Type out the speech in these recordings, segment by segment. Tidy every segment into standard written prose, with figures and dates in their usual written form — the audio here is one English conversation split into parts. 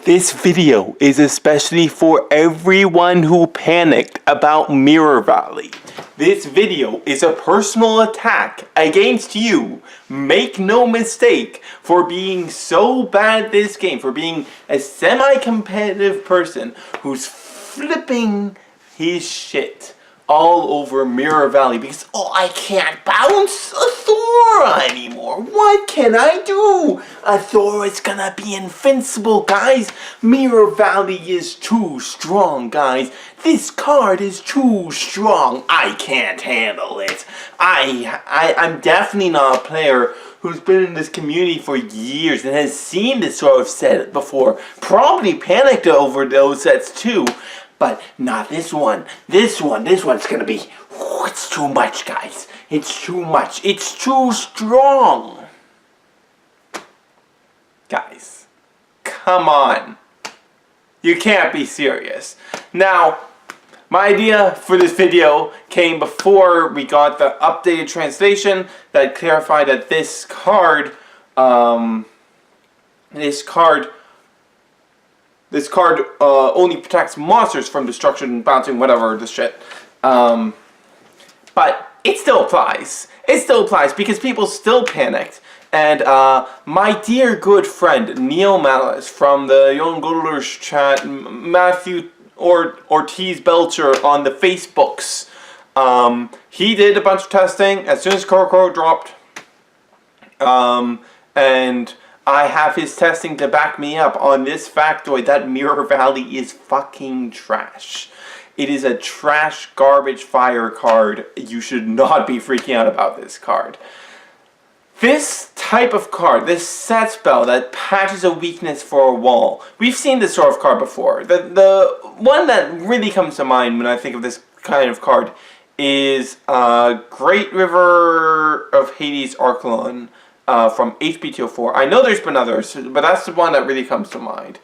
This video is especially for everyone who panicked about Mirror Valley. This video is a personal attack against you. Make no mistake, for being so bad at this game, for being a semi-competitive person who's flipping his shit all over Mirror Valley because, oh, I can't bounce a Thora anymore. What can I do? A Thora is gonna be invincible, guys. Mirror Valley is too strong, guys. This card is too strong. I can't handle it. I'm definitely not a player who's been in this community for years and has seen this sort of set before. Probably panicked over those sets too. But not this one. This one's gonna be, it's too much, guys. It's too much. It's too strong. Guys, come on. You can't be serious. Now, my idea for this video came before we got the updated translation that clarified that this card only protects monsters from destruction, bouncing, whatever, this shit. But it still applies. It still applies because people still panicked. And my dear good friend, Neil Malice from the Young Goodlers chat, Matthew Ortiz Belcher on the Facebooks, he did a bunch of testing as soon as CoroCoro dropped. And I have his testing to back me up on this factoid that Mirror Valley is fucking trash. It is a trash garbage fire card. You should not be freaking out about this card. This type of card, this set spell that patches a weakness for a wall. We've seen this sort of card before. The one that really comes to mind when I think of this kind of card is Great River of Hades Archelon. From HP 204. I know there's been others, but that's the one that really comes to mind.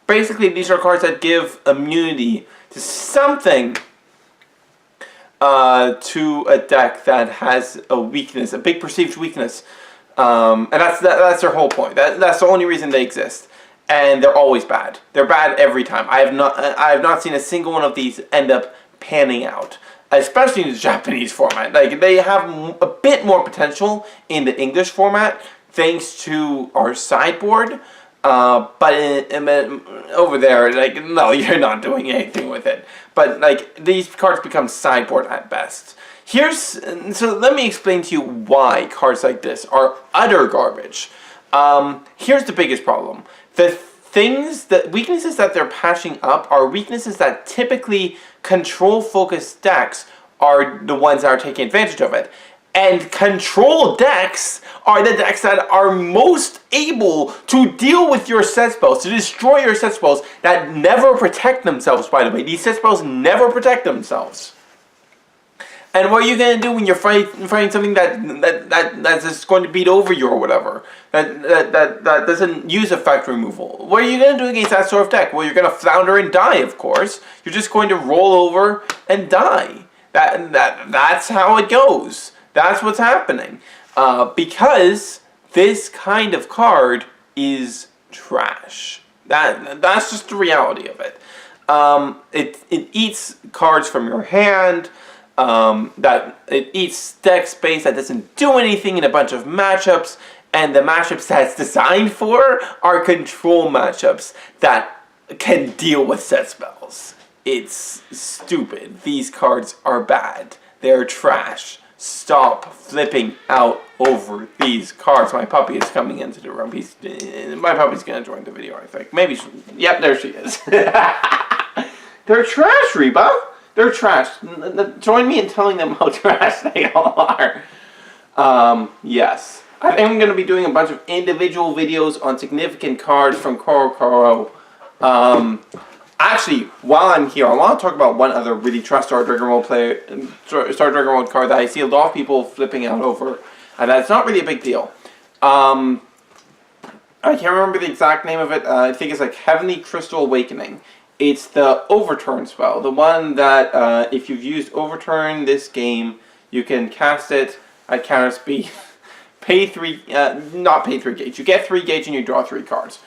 Basically, these are cards that give immunity to something to a deck that has a weakness, a big perceived weakness. And that's their whole point. That's the only reason they exist. And they're always bad. They're bad every time. I have not seen a single one of these end up panning out. Especially in the Japanese format. Like, they have a bit more potential in the English format thanks to our sideboard. But over there, like, no, you're not doing anything with it. But, like, these cards become sideboard at best. So let me explain to you why cards like this are utter garbage. Here's the biggest problem. The weaknesses that they're patching up are weaknesses that typically control-focused decks are the ones that are taking advantage of it. And control decks are the decks that are most able to deal with your set spells, to destroy your set spells that never protect themselves, by the way. These set spells never protect themselves. And what are you going to do when you're fighting something that's just going to beat over you or whatever? That doesn't use effect removal. What are you going to do against that sort of deck? Well, you're going to flounder and die, of course. You're just going to roll over and die. That's how it goes. That's what's happening. Because this kind of card is trash. That's just the reality of it. It eats cards from your hand. That it eats deck space that doesn't do anything in a bunch of matchups, and the matchups that it's designed for are control matchups that can deal with set spells. It's stupid. These cards are bad. They're trash. Stop flipping out over these cards. My puppy is coming into the room. My puppy's gonna join the video, I think. Maybe yep, there she is. They're trash, Reba. They're trash. Join me in telling them how trash they all are. Yes. I think I'm going to be doing a bunch of individual videos on significant cards from CoroCoro. Actually, while I'm here, I want to talk about one other really trash Star Dragon World card that I see a lot of people flipping out over. And that's not really a big deal. I can't remember the exact name of it. I think it's like Heavenly Crystal Awakening. It's the Overturn spell, the one that if you've used Overturn this game, you can cast it at counter speed, not pay 3 gauge. You get 3 gauge and you draw 3 cards.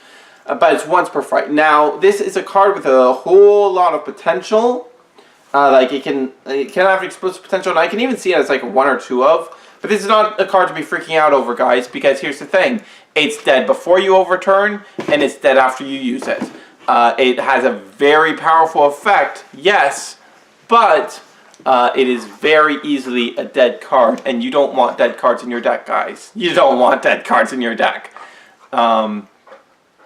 but it's once per fight. Now, this is a card with a whole lot of potential. Like it can have explosive potential, and I can even see it as like a 1 or 2 of. But this is not a card to be freaking out over, guys, because here's the thing. It's dead before you overturn, and it's dead after you use it. It has a very powerful effect, yes, but it is very easily a dead card, and you don't want dead cards in your deck, guys. You don't want dead cards in your deck.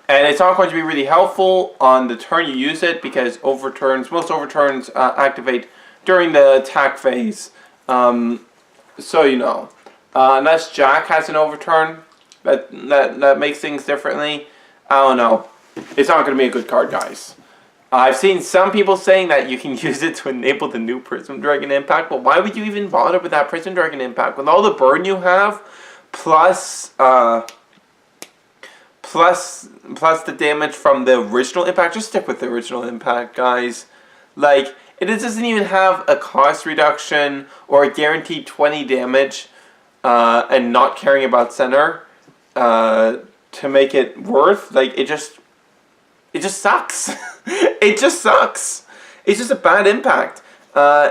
And it's not going to be really helpful on the turn you use it, because most overturns activate during the attack phase. So you know, unless Jack has an overturn that makes things differently, I don't know. It's not going to be a good card, guys. I've seen some people saying that you can use it to enable the new Prism Dragon impact, but why would you even bother with that Prism Dragon impact? With all the burn you have, plus the damage from the original impact, just stick with the original impact, guys. Like, it doesn't even have a cost reduction or a guaranteed 20 damage and not caring about center to make it worth. Like, it just sucks. It just sucks. It's just a bad impact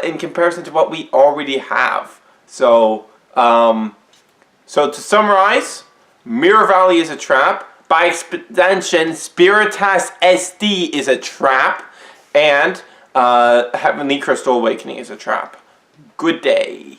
in comparison to what we already have. So, so to summarize, Mirror Valley is a trap. By extension, Spiritas SD is a trap. And Heavenly Crystal Awakening is a trap. Good day.